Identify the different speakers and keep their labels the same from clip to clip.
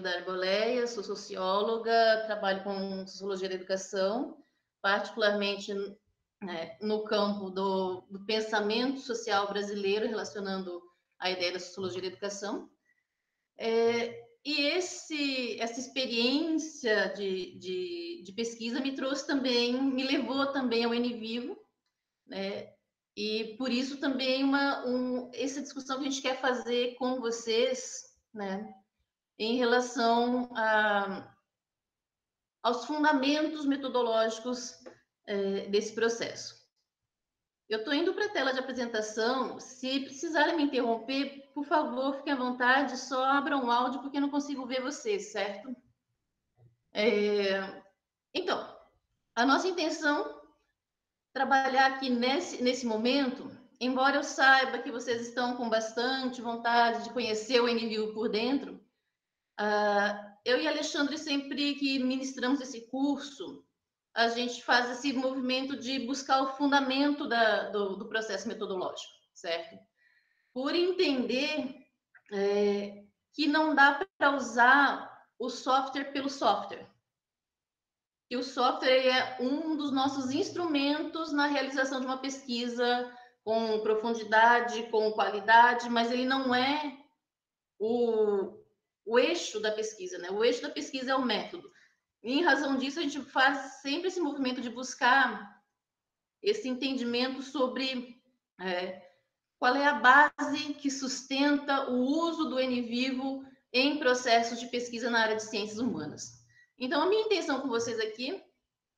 Speaker 1: da Arboleia, sou socióloga, trabalho com sociologia da educação, particularmente no campo do pensamento social brasileiro, relacionando a ideia da sociologia da educação. E essa experiência de pesquisa me trouxe também, me levou também ao NVivo, né? E por isso também essa discussão que a gente quer fazer com vocês, né, em relação aos fundamentos metodológicos desse processo. Eu estou indo para a tela de apresentação. Se precisarem me interromper, por favor, fiquem à vontade, só abram o áudio, porque eu não consigo ver vocês, certo? Então, a nossa intenção trabalhar aqui nesse momento, embora eu saiba que vocês estão com bastante vontade de conhecer o NVivo por dentro, eu e Alexandre, sempre que ministramos esse curso, a gente faz esse movimento de buscar o fundamento do processo metodológico, certo? Por entender que não dá para usar o software pelo software. Que o software é um dos nossos instrumentos na realização de uma pesquisa com profundidade, com qualidade, mas ele não é o eixo da pesquisa, né? O eixo da pesquisa é o método. E, em razão disso, a gente faz sempre esse movimento de buscar esse entendimento sobre qual é a base que sustenta o uso do NVivo em processos de pesquisa na área de ciências humanas. Então, a minha intenção com vocês aqui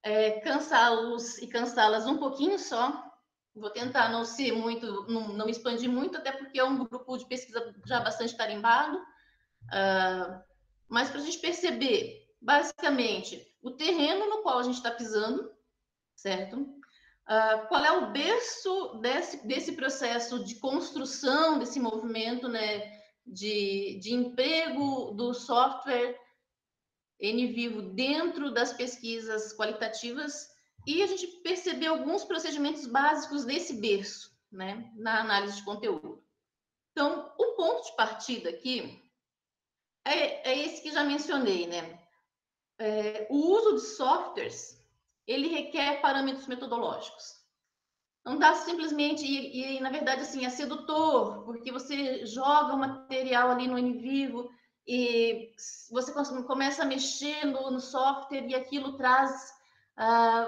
Speaker 1: é cansá-los e cansá-las um pouquinho só. Vou tentar não ser muito, não expandir muito, até porque é um grupo de pesquisa já bastante tarimbado. Mas para a gente perceber, basicamente, o terreno no qual a gente está pisando, certo? Qual é o berço desse processo de construção desse movimento, né, de emprego do software NVivo dentro das pesquisas qualitativas, e a gente perceber alguns procedimentos básicos desse berço, né, na análise de conteúdo. Então, o ponto de partida aqui é esse que já mencionei, né? O uso de softwares, ele requer parâmetros metodológicos. Não dá simplesmente, e na verdade, assim, é sedutor, porque você joga o material ali no NVivo e você começa a mexer no software e aquilo traz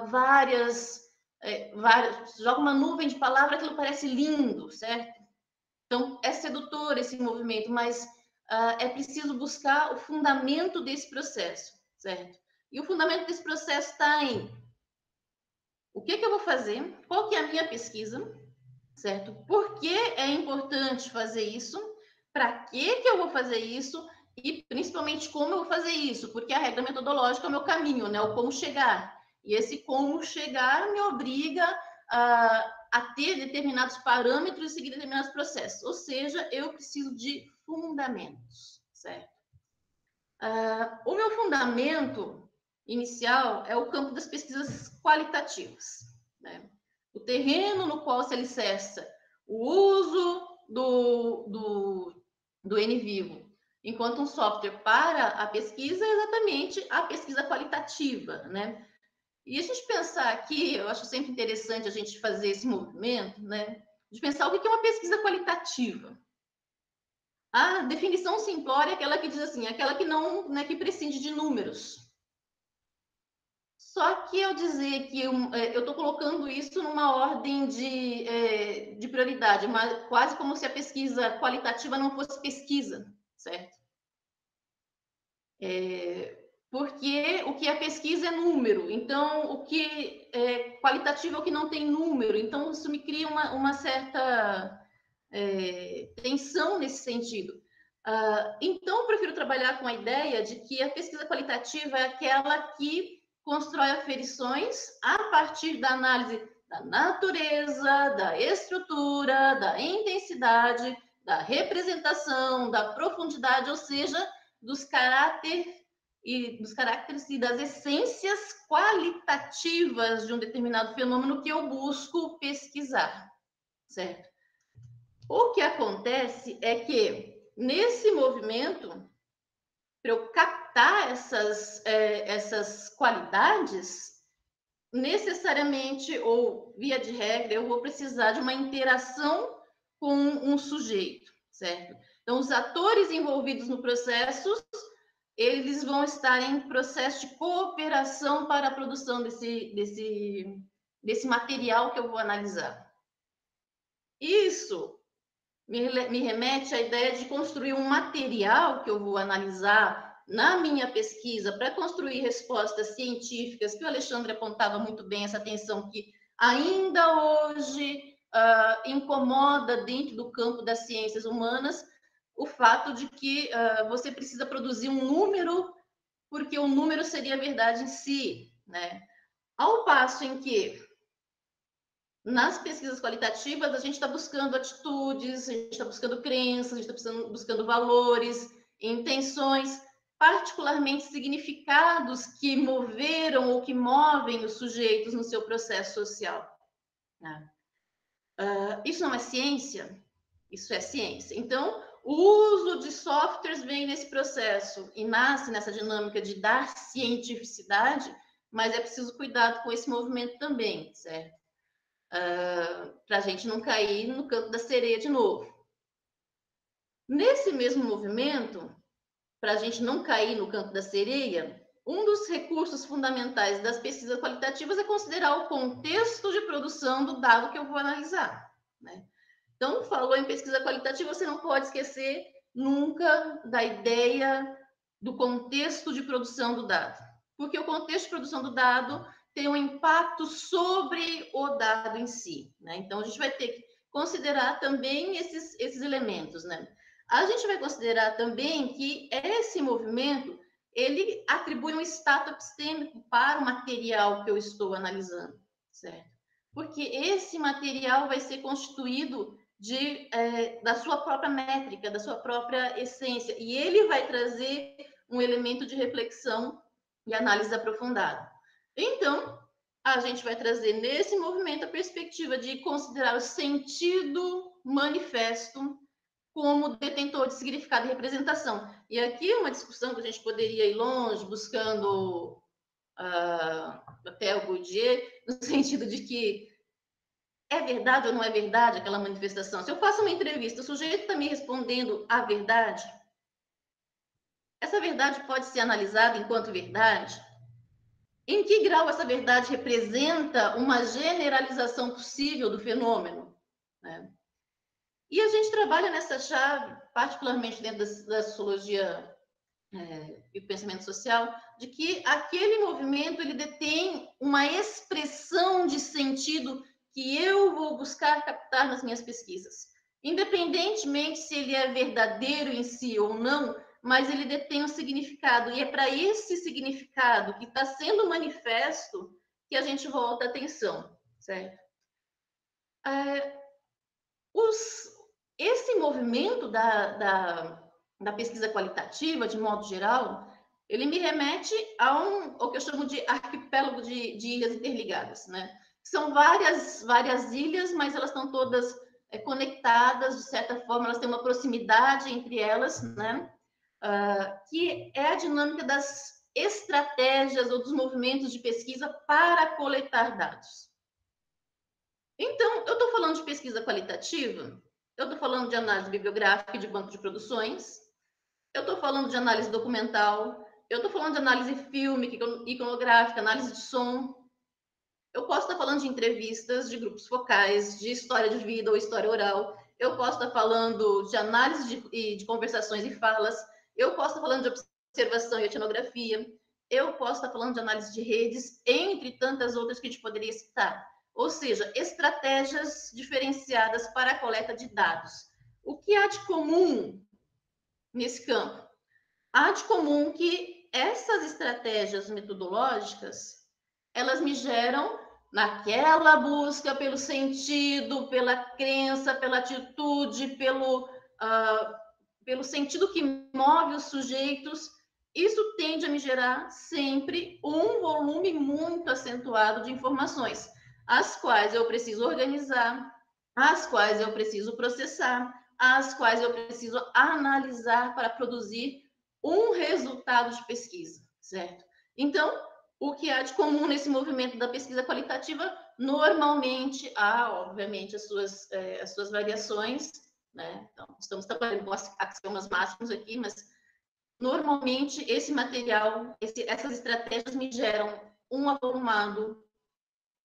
Speaker 1: várias, joga uma nuvem de palavras, aquilo parece lindo, certo? Então, é sedutor esse movimento, mas é preciso buscar o fundamento desse processo, certo? E o fundamento desse processo está em o que eu vou fazer, qual que é a minha pesquisa, certo? Por que é importante fazer isso, para que eu vou fazer isso e, principalmente, como eu vou fazer isso, porque a regra metodológica é o meu caminho, né? O como chegar. E esse como chegar me obriga a ter determinados parâmetros e seguir determinados processos. Ou seja, eu preciso de fundamentos, certo? O meu fundamento inicial é o campo das pesquisas qualitativas, né? O terreno no qual se alicerça o uso do NVivo enquanto um software para a pesquisa é exatamente a pesquisa qualitativa, né? E a gente pensar aqui, eu acho sempre interessante a gente fazer esse movimento, né? De pensar o que é uma pesquisa qualitativa. A definição simplória é aquela que diz assim, aquela que não, né, que prescinde de números. Só que eu dizer que eu estou colocando isso numa ordem de prioridade, mas quase como se a pesquisa qualitativa não fosse pesquisa, certo? Porque o que é pesquisa é número, então o que é qualitativo é o que não tem número, então isso me cria uma certa tensão nesse sentido. Então, eu prefiro trabalhar com a ideia de que a pesquisa qualitativa é aquela que constrói aferições a partir da análise da natureza, da estrutura, da intensidade, da representação, da profundidade, ou seja, dos caracteres e das essências qualitativas de um determinado fenômeno que eu busco pesquisar, certo? O que acontece é que, nesse movimento, eu captar essas qualidades, necessariamente, ou via de regra, eu vou precisar de uma interação com um sujeito, certo? Então, os atores envolvidos no processo, eles vão estar em processo de cooperação para a produção desse material que eu vou analisar. Isso me remete à ideia de construir um material que eu vou analisar na minha pesquisa para construir respostas científicas, que o Alexandre apontava muito bem essa tensão que ainda hoje incomoda dentro do campo das ciências humanas, o fato de que você precisa produzir um número, porque o número seria a verdade em si, né? Ao passo em que nas pesquisas qualitativas, a gente está buscando atitudes, a gente está buscando crenças, a gente está buscando valores, intenções, particularmente significados que moveram ou que movem os sujeitos no seu processo social. Isso não é ciência? Isso é ciência. Então, o uso de softwares vem nesse processo e nasce nessa dinâmica de dar cientificidade, mas é preciso cuidado com esse movimento também, certo? Para a gente não cair no canto da sereia de novo. Nesse mesmo movimento, para a gente não cair no canto da sereia, um dos recursos fundamentais das pesquisas qualitativas é considerar o contexto de produção do dado que eu vou analisar, né? Então, falou em pesquisa qualitativa, você não pode esquecer nunca da ideia do contexto de produção do dado, porque o contexto de produção do dado tem um impacto sobre o dado em si, né? Então, a gente vai ter que considerar também esses elementos, né? A gente vai considerar também que esse movimento, ele atribui um status epistêmico para o material que eu estou analisando, certo? Porque esse material vai ser constituído da sua própria métrica, da sua própria essência, e ele vai trazer um elemento de reflexão e análise aprofundada. Então, a gente vai trazer nesse movimento a perspectiva de considerar o sentido manifesto como detentor de significado e representação. E aqui uma discussão que a gente poderia ir longe, buscando até o Bourdieu, no sentido de que é verdade ou não é verdade aquela manifestação? Se eu faço uma entrevista, o sujeito está me respondendo a verdade, essa verdade pode ser analisada enquanto verdade? Em que grau essa verdade representa uma generalização possível do fenômeno, né? E a gente trabalha nessa chave, particularmente dentro da sociologia e do pensamento social, de que aquele movimento ele detém uma expressão de sentido que eu vou buscar captar nas minhas pesquisas. Independentemente se ele é verdadeiro em si ou não, mas ele detém um significado, e é para esse significado que está sendo manifesto que a gente volta a atenção, certo? Esse movimento da pesquisa qualitativa, de modo geral, ele me remete ao que eu chamo de arquipélago de ilhas interligadas, né? São várias ilhas, mas elas estão todas conectadas, de certa forma, elas têm uma proximidade entre elas, né? Que é a dinâmica das estratégias ou dos movimentos de pesquisa para coletar dados. Então, eu estou falando de pesquisa qualitativa, eu estou falando de análise bibliográfica e de banco de produções, eu estou falando de análise documental, eu estou falando de análise fílmica, iconográfica, análise de som. Eu posso estar falando de entrevistas, de grupos focais, de história de vida ou história oral. Eu posso estar falando de análise de conversações e falas. Eu posso estar falando de observação e etnografia. Eu posso estar falando de análise de redes, entre tantas outras que a gente poderia citar. Ou seja, estratégias diferenciadas para a coleta de dados. O que há de comum nesse campo? Há de comum que essas estratégias metodológicas, elas me geram naquela busca pelo sentido, pela crença, pela atitude, pelo sentido que move os sujeitos. Isso tende a me gerar sempre um volume muito acentuado de informações, as quais eu preciso organizar, as quais eu preciso processar, as quais eu preciso analisar para produzir um resultado de pesquisa, certo? Então, o que há de comum nesse movimento da pesquisa qualitativa, normalmente há, obviamente, as suas variações, né? Então, estamos trabalhando com axiomas máximos aqui, mas normalmente esse material, essas estratégias me geram um avolumado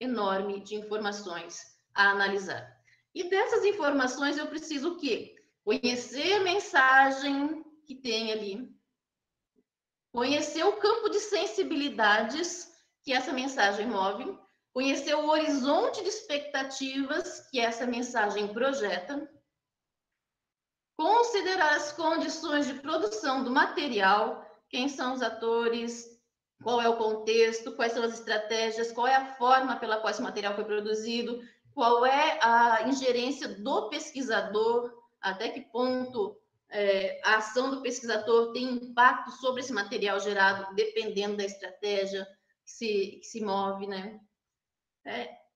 Speaker 1: enorme de informações a analisar. E dessas informações eu preciso o quê? Conhecer a mensagem que tem ali, conhecer o campo de sensibilidades que essa mensagem move, conhecer o horizonte de expectativas que essa mensagem projeta, considerar as condições de produção do material, quem são os atores, qual é o contexto, quais são as estratégias, qual é a forma pela qual esse material foi produzido, qual é a ingerência do pesquisador, até que ponto a ação do pesquisador tem impacto sobre esse material gerado, dependendo da estratégia que se move, né?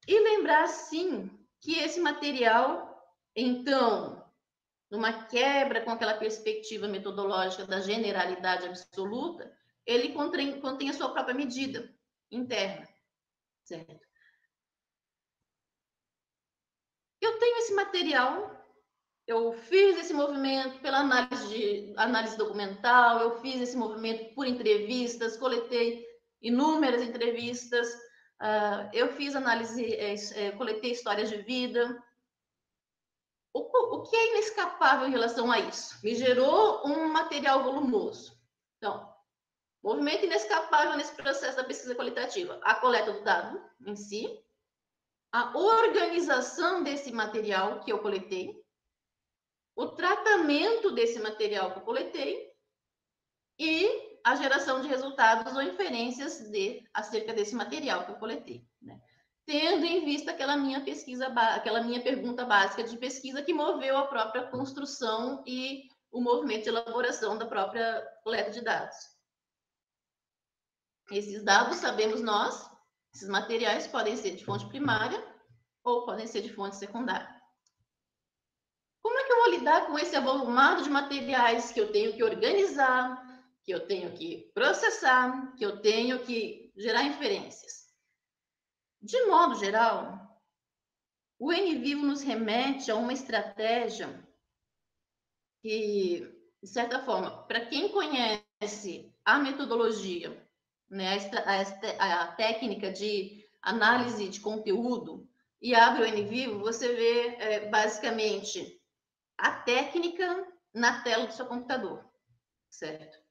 Speaker 1: E lembrar, sim, que esse material, então, numa quebra com aquela perspectiva metodológica da generalidade absoluta, ele contém a sua própria medida interna, certo? Eu tenho esse material, eu fiz esse movimento pela análise documental, eu fiz esse movimento por entrevistas, coletei inúmeras entrevistas, eu fiz análise, coletei histórias de vida. O que é inescapável em relação a isso? Me gerou um material volumoso. Então, movimento inescapável nesse processo da pesquisa qualitativa: a coleta do dado em si, a organização desse material que eu coletei, o tratamento desse material que eu coletei e a geração de resultados ou inferências acerca desse material que eu coletei, né? Tendo em vista aquela minha pergunta básica de pesquisa que moveu a própria construção e o movimento de elaboração da própria coleta de dados. Esses dados, sabemos nós, esses materiais podem ser de fonte primária ou podem ser de fonte secundária. Como é que eu vou lidar com esse avolumado de materiais que eu tenho que organizar, que eu tenho que processar, que eu tenho que gerar inferências? De modo geral, o NVivo nos remete a uma estratégia que, de certa forma, para quem conhece a metodologia, né, a técnica de análise de conteúdo e abre o NVivo, você vê basicamente a técnica na tela do seu computador, certo?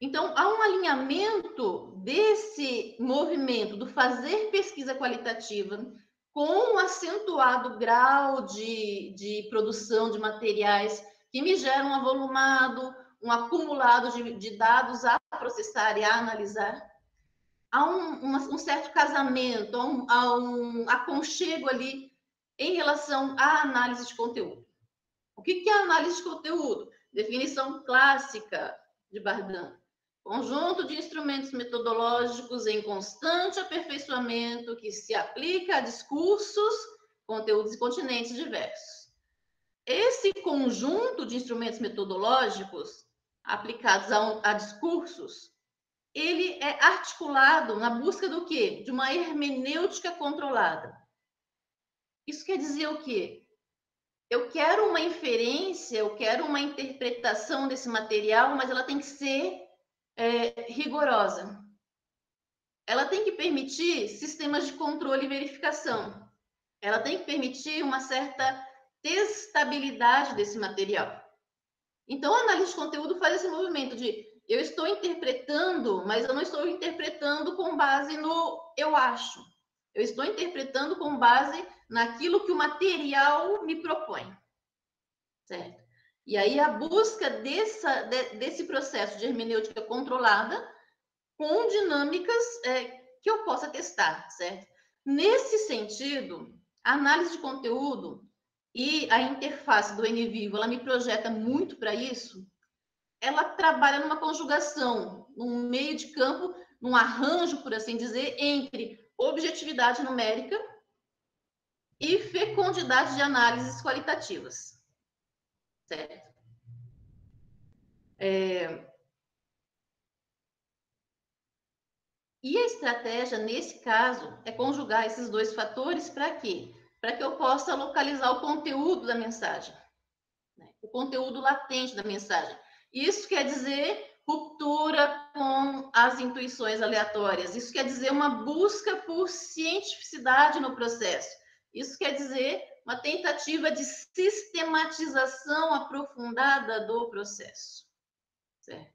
Speaker 1: Então, há um alinhamento desse movimento do fazer pesquisa qualitativa com um acentuado grau de produção de materiais que me geram um avolumado, um acumulado de dados a processar e a analisar. Há um certo casamento, há um aconchego ali em relação à análise de conteúdo. O que é a análise de conteúdo? Definição clássica de Bardan: conjunto de instrumentos metodológicos em constante aperfeiçoamento que se aplica a discursos, conteúdos e continentes diversos. Esse conjunto de instrumentos metodológicos aplicados a discursos, ele é articulado na busca do quê? De uma hermenêutica controlada. Isso quer dizer o quê? Eu quero uma inferência, eu quero uma interpretação desse material, mas ela tem que ser rigorosa. Ela tem que permitir sistemas de controle e verificação. Ela tem que permitir uma certa testabilidade desse material. Então, a análise de conteúdo faz esse movimento de eu estou interpretando, mas eu não estou interpretando com base no eu acho. Eu estou interpretando com base naquilo que o material me propõe, certo? E aí a busca desse processo de hermenêutica controlada com dinâmicas que eu possa testar, certo? Nesse sentido, a análise de conteúdo e a interface do NVivo, ela me projeta muito para isso. Ela trabalha numa conjugação, num meio de campo, num arranjo, por assim dizer, entre objetividade numérica e fecundidade de análises qualitativas, certo? estratégia, nesse caso, é conjugar esses dois fatores para quê? Para que eu possa localizar o conteúdo da mensagem, né? O conteúdo latente da mensagem. Isso quer dizer ruptura com as intuições aleatórias. Isso quer dizer uma busca por cientificidade no processo. Isso quer dizer uma tentativa de sistematização aprofundada do processo. Certo?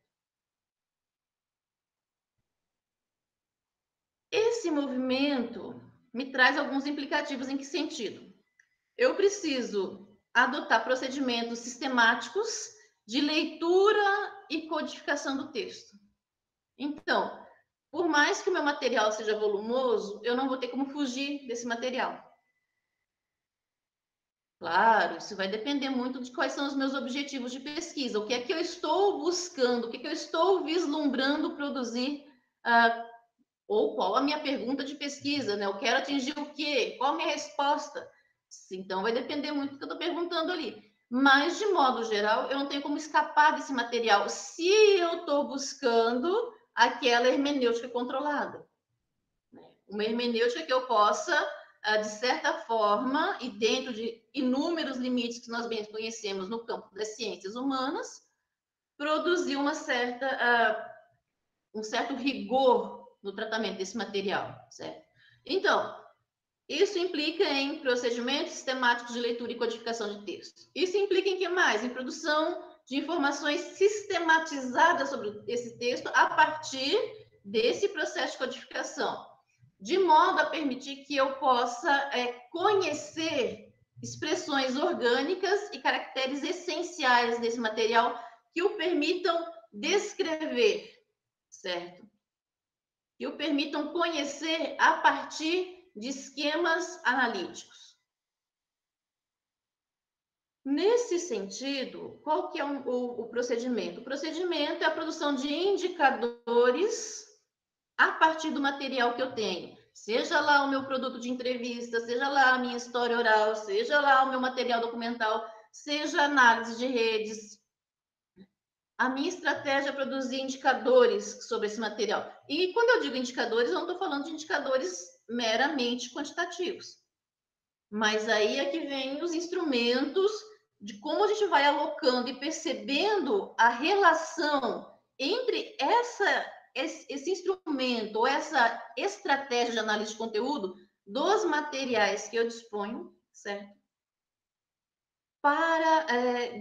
Speaker 1: Esse movimento me traz alguns implicativos. Em que sentido? Eu preciso adotar procedimentos sistemáticos de leitura e codificação do texto. Então, por mais que o meu material seja volumoso, eu não vou ter como fugir desse material. Claro, isso vai depender muito de quais são os meus objetivos de pesquisa, o que é que eu estou buscando, o que é que eu estou vislumbrando produzir, ou qual a minha pergunta de pesquisa, né? Eu quero atingir o quê? Qual a minha resposta? Então, vai depender muito do que eu estou perguntando ali. Mas, de modo geral, eu não tenho como escapar desse material se eu estou buscando aquela hermenêutica controlada. Uma hermenêutica que eu possa, de certa forma, e dentro de inúmeros limites que nós bem conhecemos no campo das ciências humanas, produzir um certo rigor no tratamento desse material, certo? Então, isso implica em procedimentos sistemáticos de leitura e codificação de texto. Isso implica em que mais? Em produção de informações sistematizadas sobre esse texto a partir desse processo de codificação, de modo a permitir que eu possa conhecer expressões orgânicas e caracteres essenciais desse material que o permitam descrever, certo? Que o permitam conhecer a partir de esquemas analíticos. Nesse sentido, qual que é o procedimento? O procedimento é a produção de indicadores a partir do material que eu tenho. Seja lá o meu produto de entrevista, seja lá a minha história oral, seja lá o meu material documental, seja análise de redes. A minha estratégia é produzir indicadores sobre esse material. E quando eu digo indicadores, eu não estou falando de indicadores meramente quantitativos. Mas aí é que vem os instrumentos de como a gente vai alocando e percebendo a relação entre esse instrumento ou essa estratégia de análise de conteúdo dos materiais que eu disponho, certo? Para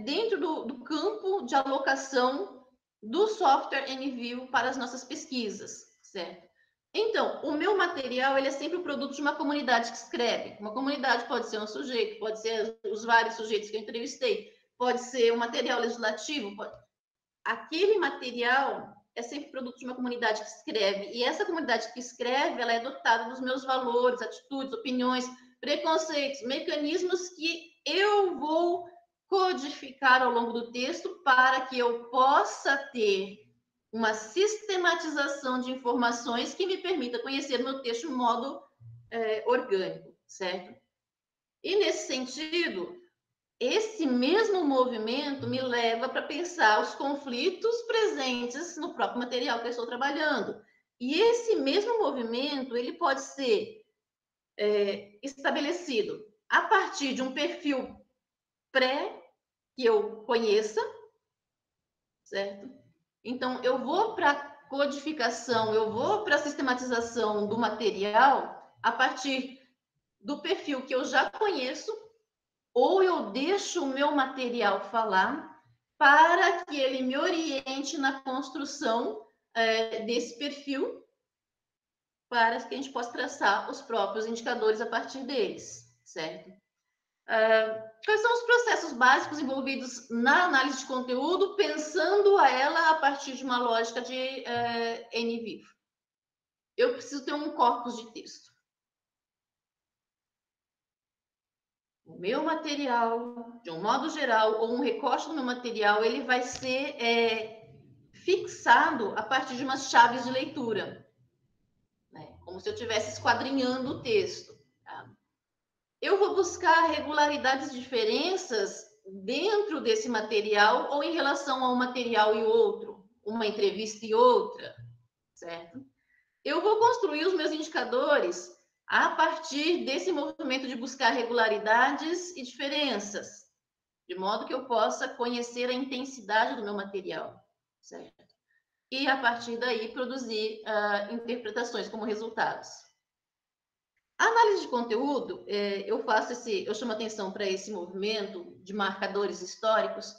Speaker 1: dentro do campo de alocação do software NView para as nossas pesquisas, certo? Então, o meu material ele é sempre o produto de uma comunidade que escreve. Uma comunidade pode ser um sujeito, pode ser os vários sujeitos que eu entrevistei, pode ser um material legislativo. Aquele material é sempre produto de uma comunidade que escreve. E essa comunidade que escreve, ela é dotada dos meus valores, atitudes, opiniões, preconceitos, mecanismos que eu vou codificar ao longo do texto para que eu possa ter uma sistematização de informações que me permita conhecer meu texto de modo orgânico, certo? E nesse sentido, esse mesmo movimento me leva para pensar os conflitos presentes no próprio material que eu estou trabalhando. E esse mesmo movimento, ele pode ser estabelecido a partir de um perfil pré que eu conheça, certo? Então, eu vou para a codificação, eu vou para a sistematização do material a partir do perfil que eu já conheço, ou eu deixo o meu material falar para que ele me oriente na construção desse perfil, para que a gente possa traçar os próprios indicadores a partir deles, certo? Quais são os processos básicos envolvidos na análise de conteúdo, pensando ela a partir de uma lógica de NView? Eu preciso ter um corpus de texto. O meu material, de um modo geral, ou um recorte do meu material, ele vai ser fixado a partir de umas chaves de leitura, né? Como se eu estivesse esquadrinhando o texto. Tá? Eu vou buscar regularidades e diferenças dentro desse material ou em relação a um material e outro, uma entrevista e outra, certo? eu vou construir os meus indicadores a partir desse movimento de buscar regularidades e diferenças, de modo que eu possa conhecer a intensidade do meu material, certo? E, a partir daí, produzir interpretações como resultados. A análise de conteúdo, eu chamo atenção para esse movimento de marcadores históricos,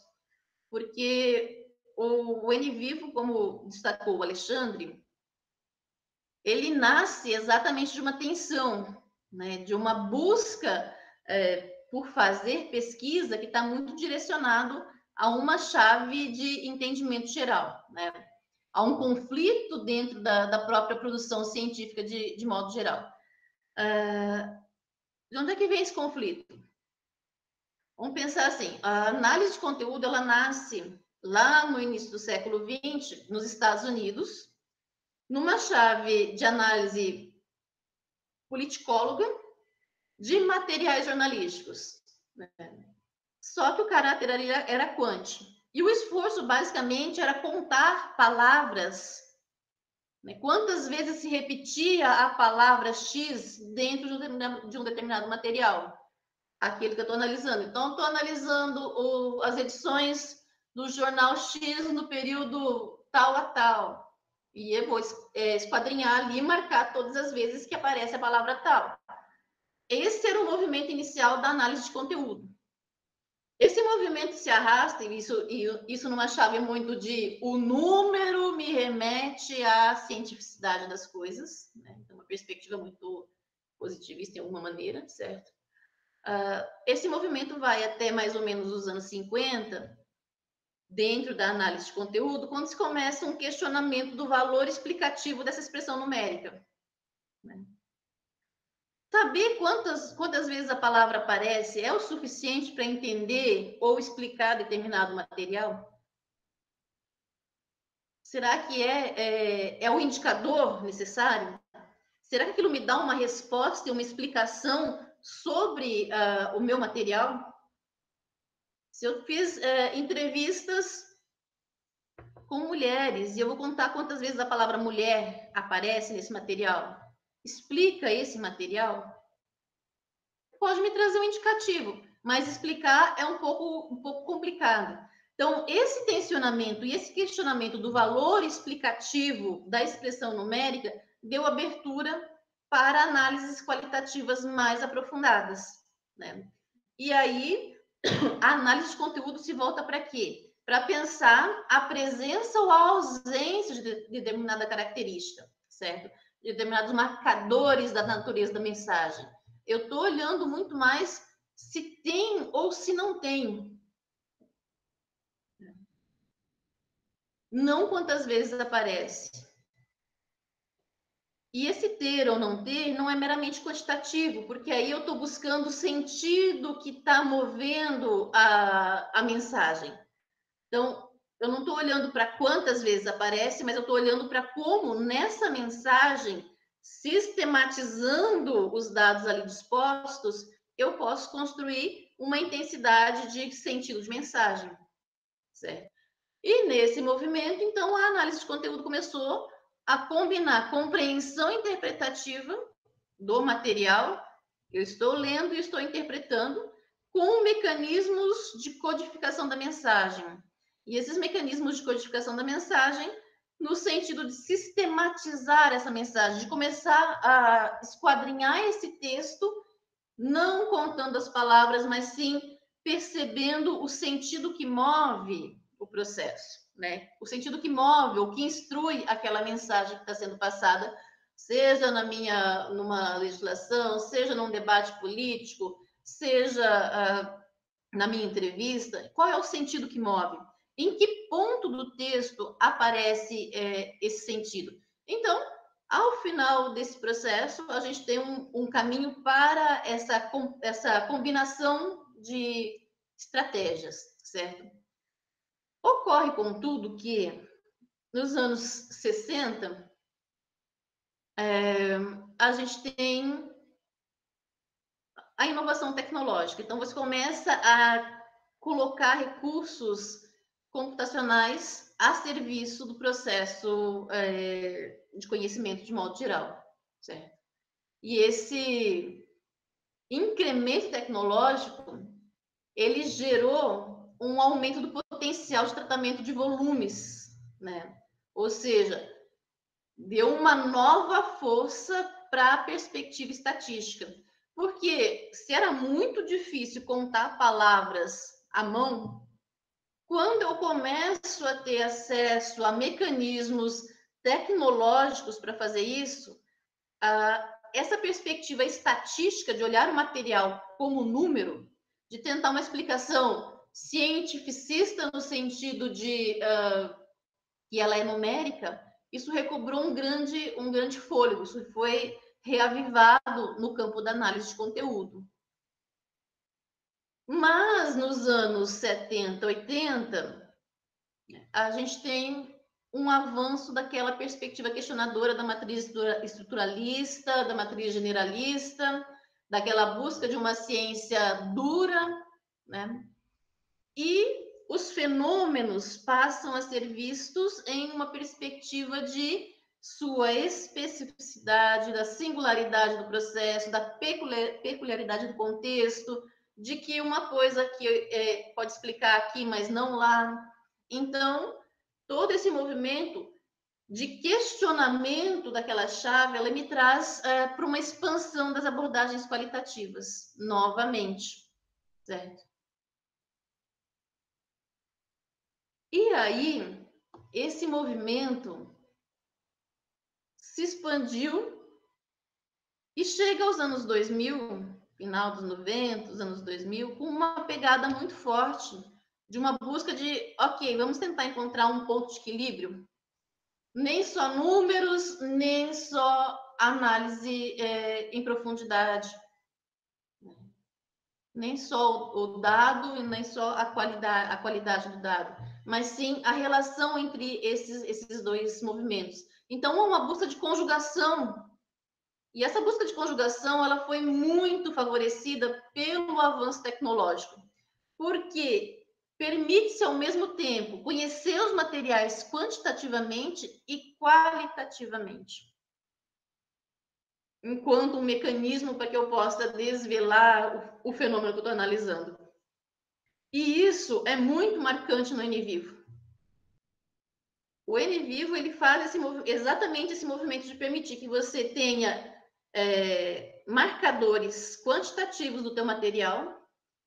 Speaker 1: porque o NVivo, como destacou o Alexandre, ele nasce exatamente de uma tensão, né, de uma busca por fazer pesquisa que está muito direcionado a uma chave de entendimento geral, né? Há um conflito dentro da própria produção científica de modo geral. De onde é que vem esse conflito? Vamos pensar assim, a análise de conteúdo, ela nasce lá no início do século XX, nos Estados Unidos, numa chave de análise politicóloga de materiais jornalísticos, né? Só que o caráter ali era quant. E o esforço, basicamente, era contar palavras, né? Quantas vezes se repetia a palavra X dentro de um determinado material, aquele que eu estou analisando. Então, estou analisando as edições do jornal X no período tal a tal. E eu vou esquadrinhar ali e marcar todas as vezes que aparece a palavra tal. Esse era o movimento inicial da análise de conteúdo. Esse movimento se arrasta, e isso numa chave muito de o número me remete à cientificidade das coisas, né? Então, uma perspectiva muito positivista em alguma maneira, certo? Esse movimento vai até mais ou menos os anos 50, dentro da análise de conteúdo, quando se começa um questionamento do valor explicativo dessa expressão numérica, né? Saber quantas vezes a palavra aparece é o suficiente para entender ou explicar determinado material? Será que é o indicador necessário? Será que aquilo me dá uma resposta e uma explicação sobre o meu material? Se eu fiz entrevistas com mulheres e eu vou contar quantas vezes a palavra mulher aparece nesse material, explica esse material? Pode me trazer um indicativo, mas explicar é um pouco complicado. Então, esse tensionamento e esse questionamento do valor explicativo da expressão numérica deu abertura para análises qualitativas mais aprofundadas, né? E aí, a análise de conteúdo se volta para quê? Para pensar a presença ou a ausência de determinada característica, certo? De determinados marcadores da natureza da mensagem. Eu estou olhando muito mais se tem ou se não tem. Não quantas vezes aparece. E esse ter ou não ter não é meramente quantitativo, porque aí eu estou buscando o sentido que está movendo a mensagem. Então, eu não estou olhando para quantas vezes aparece, mas eu estou olhando para como nessa mensagem, sistematizando os dados ali dispostos, eu posso construir uma intensidade de sentido de mensagem, certo? E nesse movimento, então, a análise de conteúdo começou a combinar compreensão interpretativa do material que eu estou lendo e estou interpretando com mecanismos de codificação da mensagem. E esses mecanismos de codificação da mensagem no sentido de sistematizar essa mensagem, de começar a esquadrinhar esse texto, não contando as palavras, mas sim percebendo o sentido que move o processo, né? O sentido que move ou que instrui aquela mensagem que está sendo passada, seja numa legislação, seja num debate político, seja na minha entrevista. Qual é o sentido que move? Em que ponto do texto aparece esse sentido? Então, ao final desse processo, a gente tem um caminho para essa combinação de estratégias, certo? Ocorre, contudo, que nos anos 60, a gente tem a inovação tecnológica. Então, você começa a colocar recursos computacionais a serviço do processo de conhecimento de modo geral, certo? E esse incremento tecnológico, ele gerou um aumento do potencial de tratamento de volumes, né? Ou seja, deu uma nova força para a perspectiva estatística. Porque se era muito difícil contar palavras à mão, quando eu começo a ter acesso a mecanismos tecnológicos para fazer isso, essa perspectiva estatística de olhar o material como número, de tentar uma explicação cientificista no sentido de que ela é numérica, isso recobrou um grande fôlego, isso foi reavivado no campo da análise de conteúdo. Mas nos anos 70, 80, a gente tem um avanço daquela perspectiva questionadora da matriz estruturalista, da matriz generalista, daquela busca de uma ciência dura, né? E os fenômenos passam a ser vistos em uma perspectiva de sua especificidade, da singularidade do processo, da peculiaridade do contexto, de que uma coisa que pode explicar aqui, mas não lá. Então, todo esse movimento de questionamento daquela chave, ela me traz para uma expansão das abordagens qualitativas, novamente, certo? E aí, esse movimento se expandiu e chega aos anos 2000, final dos 90, os anos 2000, com uma pegada muito forte de uma busca de, ok, vamos tentar encontrar um ponto de equilíbrio. Nem só números, nem só análise em profundidade. Nem só o dado e nem só a qualidade do dado, mas sim a relação entre esses dois movimentos. Então, há uma busca de conjugação. E essa busca de conjugação, ela foi muito favorecida pelo avanço tecnológico, porque permite-se, ao mesmo tempo, conhecer os materiais quantitativamente e qualitativamente, enquanto um mecanismo para que eu possa desvelar o fenômeno que eu estou analisando. E isso é muito marcante no NVivo. O NVivo, ele faz exatamente esse movimento de permitir que você tenha marcadores quantitativos do teu material,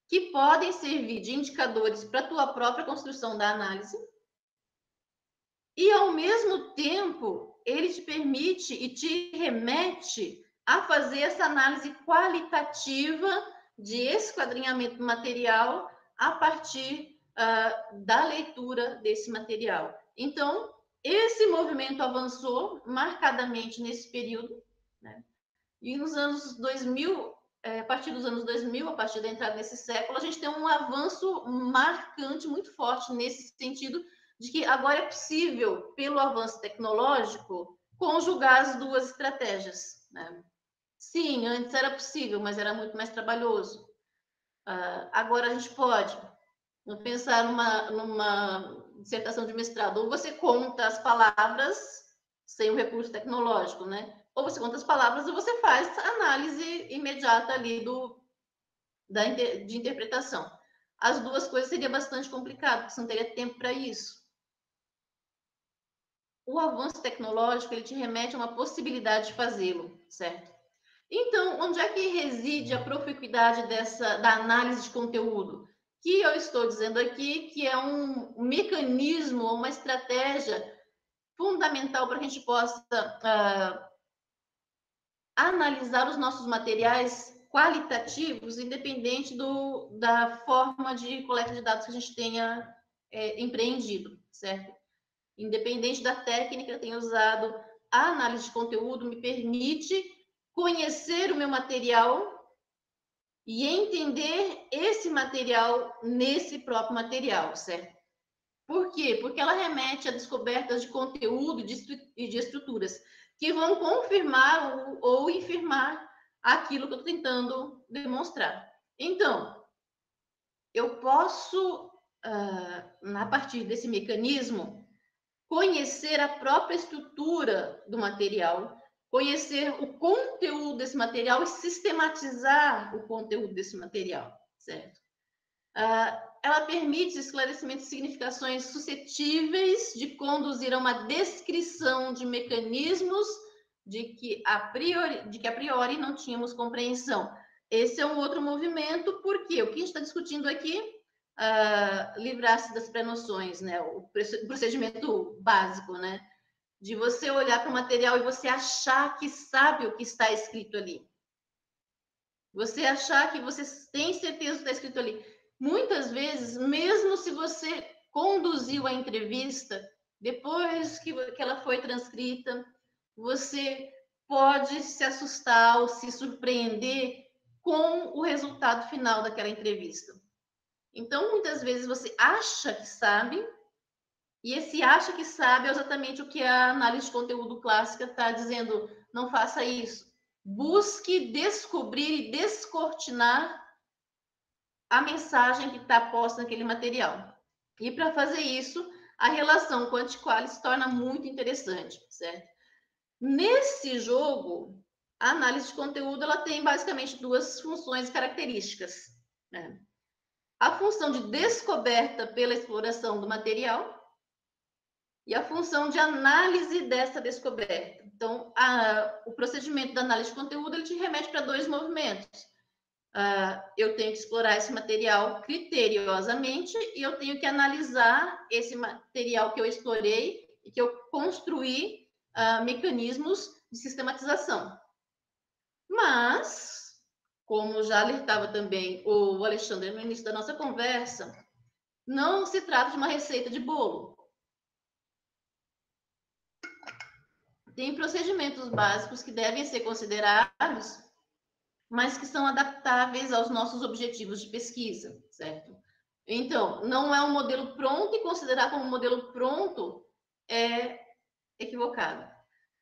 Speaker 1: que podem servir de indicadores para a tua própria construção da análise, e, ao mesmo tempo, ele te permite e te remete a fazer essa análise qualitativa de esquadrinhamento do material a partir da leitura desse material. Então, esse movimento avançou marcadamente nesse período, né? E nos anos 2000, a partir dos anos 2000, a partir da entrada desse século, a gente tem um avanço marcante, muito forte nesse sentido, de que agora é possível, pelo avanço tecnológico, conjugar as duas estratégias, né? Sim, antes era possível, mas era muito mais trabalhoso. Agora a gente pode pensar numa dissertação de mestrado, ou você conta as palavras sem o recurso tecnológico, né? Ou você conta as palavras ou você faz análise imediata ali de interpretação. As duas coisas seria bastante complicado, porque você não teria tempo para isso. O avanço tecnológico, ele te remete a uma possibilidade de fazê-lo, certo? Então, onde é que reside a proficuidade da análise de conteúdo? Que eu estou dizendo aqui que é um mecanismo, uma estratégia fundamental para que a gente possa analisar os nossos materiais qualitativos, independente da forma de coleta de dados que a gente tenha empreendido, certo? Independente da técnica que eu tenha usado, a análise de conteúdo me permite conhecer o meu material e entender esse material nesse próprio material, certo? Por quê? Porque ela remete a descobertas de conteúdo e de estruturas que vão confirmar ou infirmar aquilo que eu estou tentando demonstrar. Então, eu posso, a partir desse mecanismo, conhecer a própria estrutura do material, conhecer o conteúdo desse material e sistematizar o conteúdo desse material, certo? Ela permite esclarecimento de significações suscetíveis de conduzir a uma descrição de mecanismos de que a priori não tínhamos compreensão. Esse é um outro movimento, porque o que a gente está discutindo aqui, livrar-se das pré-noções, né? O procedimento básico, né? De você olhar para o material e você achar que sabe o que está escrito ali. Você achar que você tem certeza do que está escrito ali. Muitas vezes, mesmo se você conduziu a entrevista, depois que ela foi transcrita, você pode se assustar ou se surpreender com o resultado final daquela entrevista. Então, muitas vezes você acha que sabe, e esse acha que sabe é exatamente o que a análise de conteúdo clássica está dizendo: não faça isso. Busque descobrir e descortinar a mensagem que está posta naquele material. E para fazer isso, a relação quanti-quali se torna muito interessante, certo? Nesse jogo, a análise de conteúdo ela tem basicamente duas funções características, né? A função de descoberta pela exploração do material e a função de análise dessa descoberta. Então, o procedimento da análise de conteúdo ele te remete para dois movimentos. Eu tenho que explorar esse material criteriosamente e eu tenho que analisar esse material que eu explorei e que eu construí mecanismos de sistematização. Mas, como já alertava também o Alexandre no início da nossa conversa, não se trata de uma receita de bolo. Tem procedimentos básicos que devem ser considerados, mas que são adaptáveis aos nossos objetivos de pesquisa, certo? Então, não é um modelo pronto, e considerar como um modelo pronto é equivocado,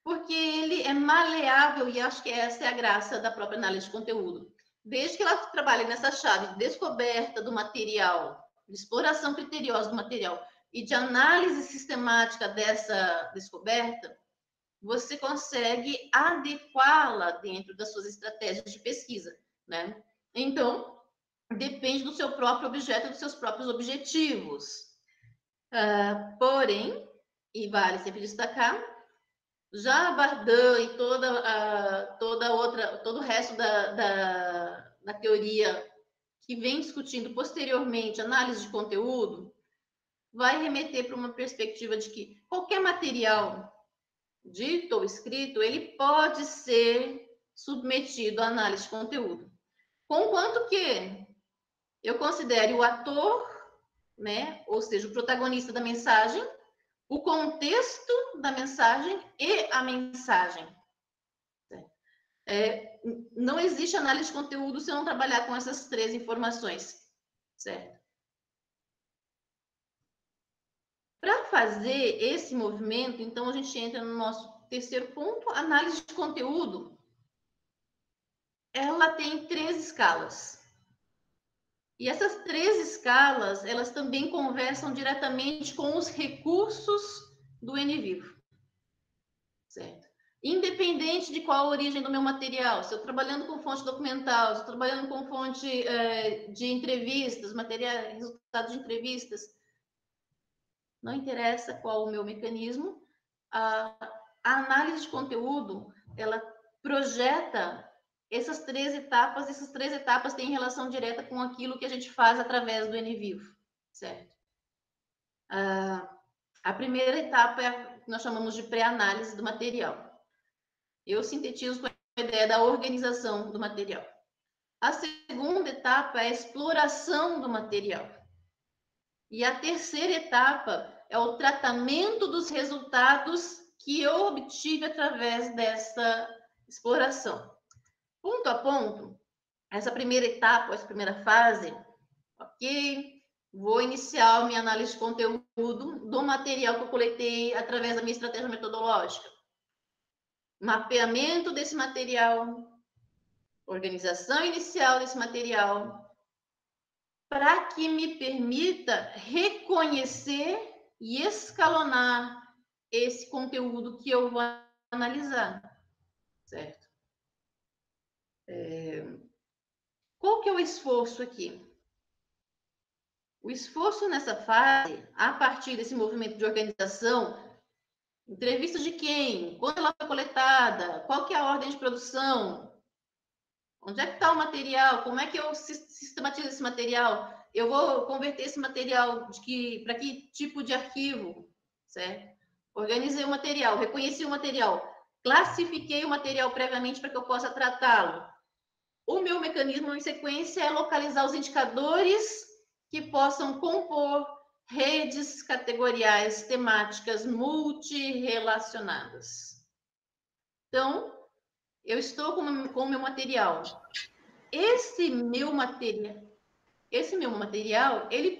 Speaker 1: porque ele é maleável, e acho que essa é a graça da própria análise de conteúdo. Desde que ela trabalhe nessa chave de descoberta do material, de exploração criteriosa do material e de análise sistemática dessa descoberta, você consegue adequá-la dentro das suas estratégias de pesquisa, né? Então, depende do seu próprio objeto, dos seus próprios objetivos. Porém, e vale sempre destacar, já Bardin e todo o resto da teoria que vem discutindo posteriormente análise de conteúdo, vai remeter para uma perspectiva de que qualquer material dito ou escrito, ele pode ser submetido à análise de conteúdo. Conquanto que eu considere o ator, né, ou seja, o protagonista da mensagem, o contexto da mensagem e a mensagem. Não existe análise de conteúdo se eu não trabalhar com essas três informações, certo? Para fazer esse movimento, então, a gente entra no nosso terceiro ponto, análise de conteúdo. Ela tem 3 escalas. E essas 3 escalas, elas também conversam diretamente com os recursos do NVivo, certo? Independente de qual a origem do meu material, se eu trabalhando com fonte documental, se eu trabalhando com fonte de entrevistas, material, resultado de entrevistas, não interessa qual o meu mecanismo, a análise de conteúdo, ela projeta essas 3 etapas, e essas 3 etapas têm relação direta com aquilo que a gente faz através do NVivo, certo? A primeira etapa é a que nós chamamos de pré-análise do material. Eu sintetizo com a ideia da organização do material. A segunda etapa é a exploração do material. E a terceira etapa é o tratamento dos resultados que eu obtive através dessa exploração. Ponto a ponto, essa primeira etapa, essa primeira fase, ok, vou iniciar minha análise de conteúdo do material que eu coletei através da minha estratégia metodológica. Mapeamento desse material, organização inicial desse material, para que me permita reconhecer e escalonar esse conteúdo que eu vou analisar, certo? Qual que é o esforço aqui? O esforço nessa fase, a partir desse movimento de organização, entrevista de quem? Quando ela foi coletada? Qual que é a ordem de produção? Onde é que está o material? Como é que eu sistematizo esse material? Eu vou converter esse material para que tipo de arquivo, certo? Organizei o material, reconheci o material, classifiquei o material previamente para que eu possa tratá-lo. O meu mecanismo em sequência é localizar os indicadores que possam compor redes categoriais temáticas multirrelacionadas. Então, eu estou com o meu material. Esse meu material, ele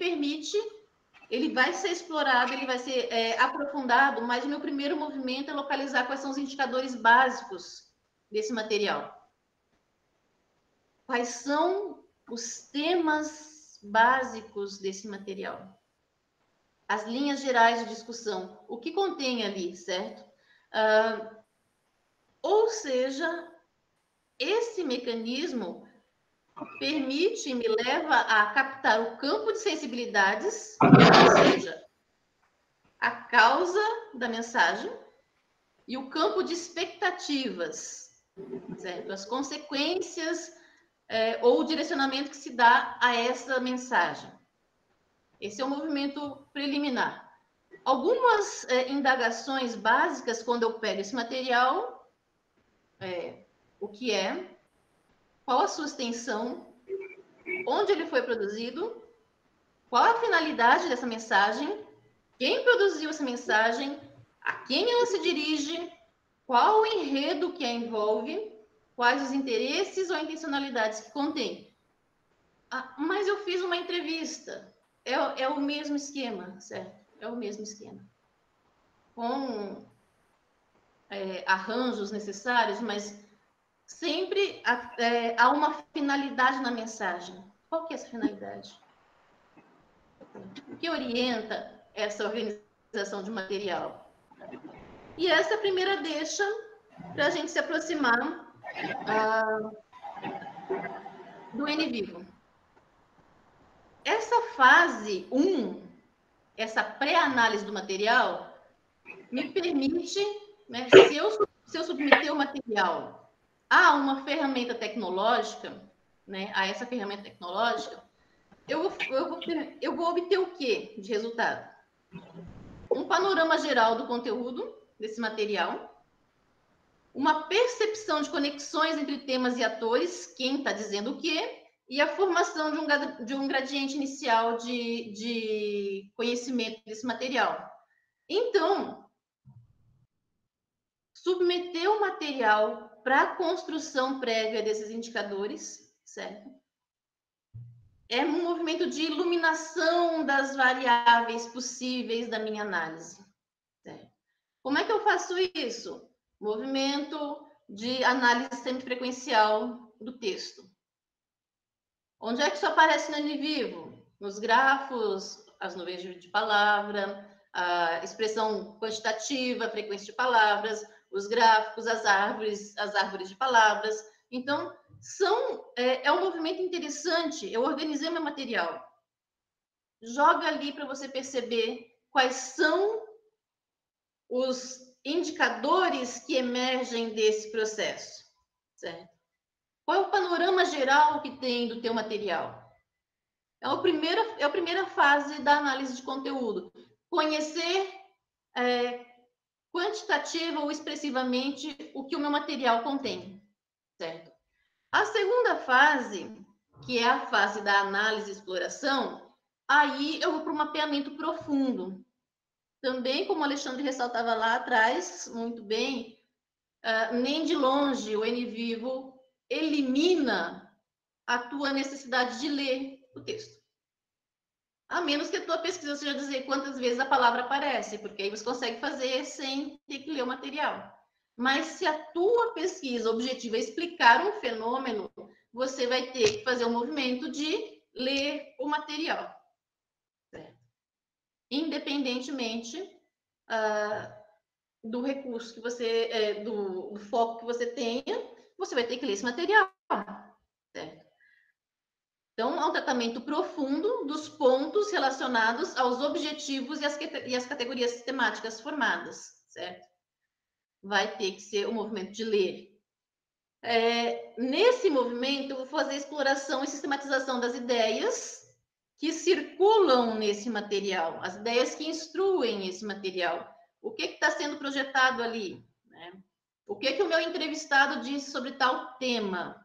Speaker 1: vai ser explorado, ele vai ser aprofundado, mas o meu primeiro movimento é localizar quais são os indicadores básicos desse material. Quais são os temas básicos desse material? As linhas gerais de discussão, o que contém ali, certo? Ou seja, esse mecanismo permite, me leva a captar o campo de sensibilidades, ou seja, a causa da mensagem, e o campo de expectativas, certo? As consequências ou o direcionamento que se dá a essa mensagem. Esse é o movimento preliminar. Algumas indagações básicas quando eu pego esse material, o que é, qual a sua extensão, onde ele foi produzido, qual a finalidade dessa mensagem, quem produziu essa mensagem, a quem ela se dirige, qual o enredo que a envolve, quais os interesses ou intencionalidades que contém. Mas eu fiz uma entrevista. É o mesmo esquema, certo? É o mesmo esquema. Com arranjos necessários, mas sempre há uma finalidade na mensagem. Qual que é essa finalidade? O que orienta essa organização de material? E essa é a primeira deixa para a gente se aproximar do NVivo. Essa fase 1, essa pré-análise do material, me permite, né, se eu submeter o material a uma ferramenta tecnológica, né, a essa ferramenta tecnológica, eu vou obter o quê de resultado? Um panorama geral do conteúdo desse material, uma percepção de conexões entre temas e atores, quem está dizendo o quê, e a formação de um gradiente inicial de conhecimento desse material. Então, submeter o material para a construção prévia desses indicadores, certo? É um movimento de iluminação das variáveis possíveis da minha análise. Certo? Como é que eu faço isso? Movimento de análise semifrequencial do texto. Onde é que isso aparece no NVivo? Nos grafos, as nuvens de palavra, a expressão quantitativa, a frequência de palavras, os gráficos, as árvores de palavras. Então, é um movimento interessante. Eu organizei meu material. Joga ali para você perceber quais são os indicadores que emergem desse processo, certo? Qual é o panorama geral que tem do teu material? É a primeira fase da análise de conteúdo. Conhecer quantitativa ou expressivamente o que o meu material contém, certo? A segunda fase, que é a fase da análise e exploração, aí eu vou para um mapeamento profundo. Também, como o Alexandre ressaltava lá atrás, muito bem, nem de longe o NVivo elimina a tua necessidade de ler o texto. A menos que a tua pesquisa seja dizer quantas vezes a palavra aparece, porque aí você consegue fazer sem ter que ler o material. Mas se a tua pesquisa objetiva é explicar um fenômeno, você vai ter que fazer o movimento de ler o material. Certo? Independentemente do recurso que você, do foco que você tenha, você vai ter que ler esse material, certo? Então, é um tratamento profundo dos pontos relacionados aos objetivos e as categorias sistemáticas formadas, certo? Vai ter que ser o movimento de ler. Nesse movimento, eu vou fazer exploração e sistematização das ideias que circulam nesse material, as ideias que instruem esse material. O que está sendo projetado ali? Né? O que o meu entrevistado disse sobre tal tema?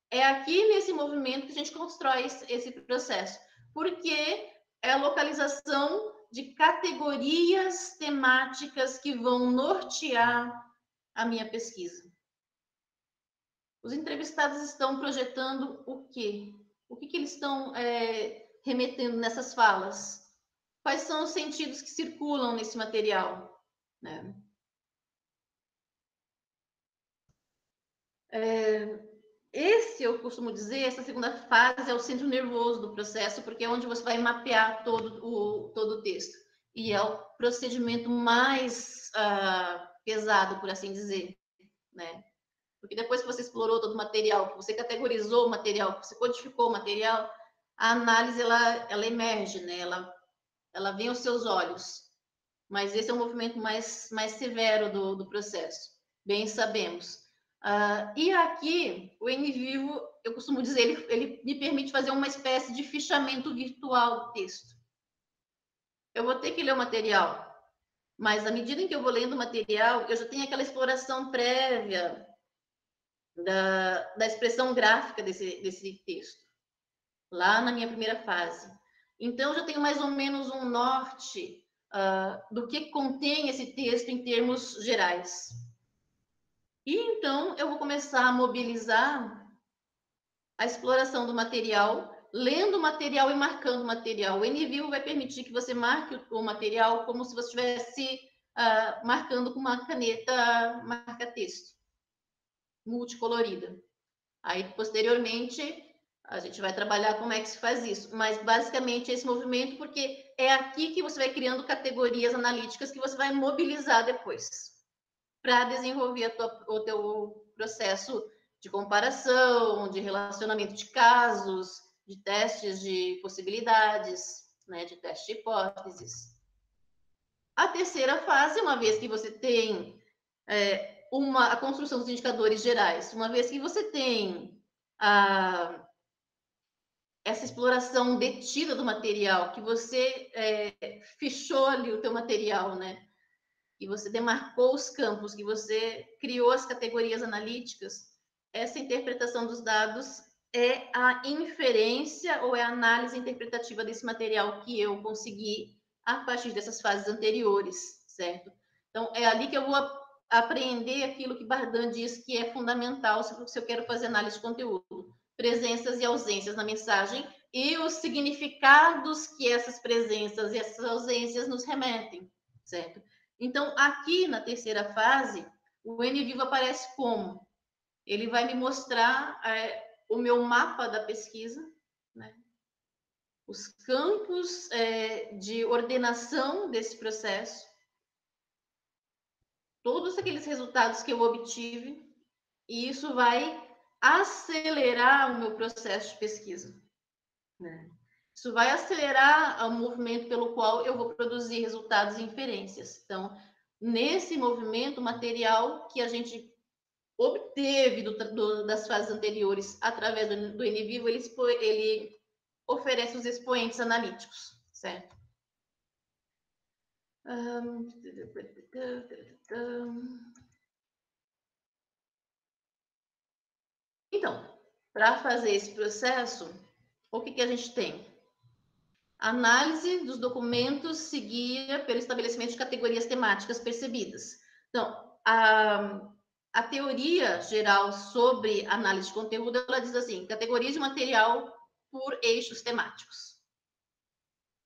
Speaker 1: É aqui nesse movimento que a gente constrói esse processo, porque é a localização de categorias temáticas que vão nortear a minha pesquisa. Os entrevistados estão projetando o quê? O que eles estão remetendo nessas falas? Quais são os sentidos que circulam nesse material? Né? Esse, eu costumo dizer, essa segunda fase é o centro nervoso do processo, porque é onde você vai mapear todo o texto. E é o procedimento mais pesado, por assim dizer, né? Porque depois que você explorou todo o material, que você categorizou o material, que você codificou o material, a análise, ela emerge, né? Ela vem aos seus olhos. Mas esse é um movimento mais severo do processo, bem sabemos. E aqui, o NVivo, eu costumo dizer, ele me permite fazer uma espécie de fichamento virtual do texto. Eu vou ter que ler o material, mas à medida em que eu vou lendo o material, eu já tenho aquela exploração prévia da expressão gráfica desse texto, lá na minha primeira fase. Então, eu já tenho mais ou menos um norte do que contém esse texto em termos gerais. E então, eu vou começar a mobilizar a exploração do material, lendo o material e marcando o material. O NVivo vai permitir que você marque o material como se você estivesse marcando com uma caneta marca-texto multicolorida. Aí, posteriormente, a gente vai trabalhar como é que se faz isso. Mas, basicamente, esse movimento, porque é aqui que você vai criando categorias analíticas que você vai mobilizar depois para desenvolver o teu processo de comparação, de relacionamento de casos, de testes de possibilidades, né, de teste de hipóteses. A terceira fase, uma vez que você tem a construção dos indicadores gerais, uma vez que você tem essa exploração detida do material, que você fichou ali o teu material, né? E você demarcou os campos, que você criou as categorias analíticas, essa interpretação dos dados é a inferência ou é a análise interpretativa desse material que eu consegui a partir dessas fases anteriores, certo? Então, é ali que eu vou aprender aquilo que Bardan diz que é fundamental se eu quero fazer análise de conteúdo. Presenças e ausências na mensagem e os significados que essas presenças e essas ausências nos remetem, certo? Então, aqui na terceira fase, o NVivo aparece como? Ele vai me mostrar o meu mapa da pesquisa, né? Os campos de ordenação desse processo, todos aqueles resultados que eu obtive, e isso vai acelerar o meu processo de pesquisa, né? Isso vai acelerar o movimento pelo qual eu vou produzir resultados e inferências. Então, nesse movimento, o material que a gente obteve das fases anteriores através do NVivo, ele oferece os expoentes analíticos, certo? Então, para fazer esse processo, o que a gente tem? Análise dos documentos seguida pelo estabelecimento de categorias temáticas percebidas. Então, a teoria geral sobre análise de conteúdo, ela diz assim, categorize o material por eixos temáticos.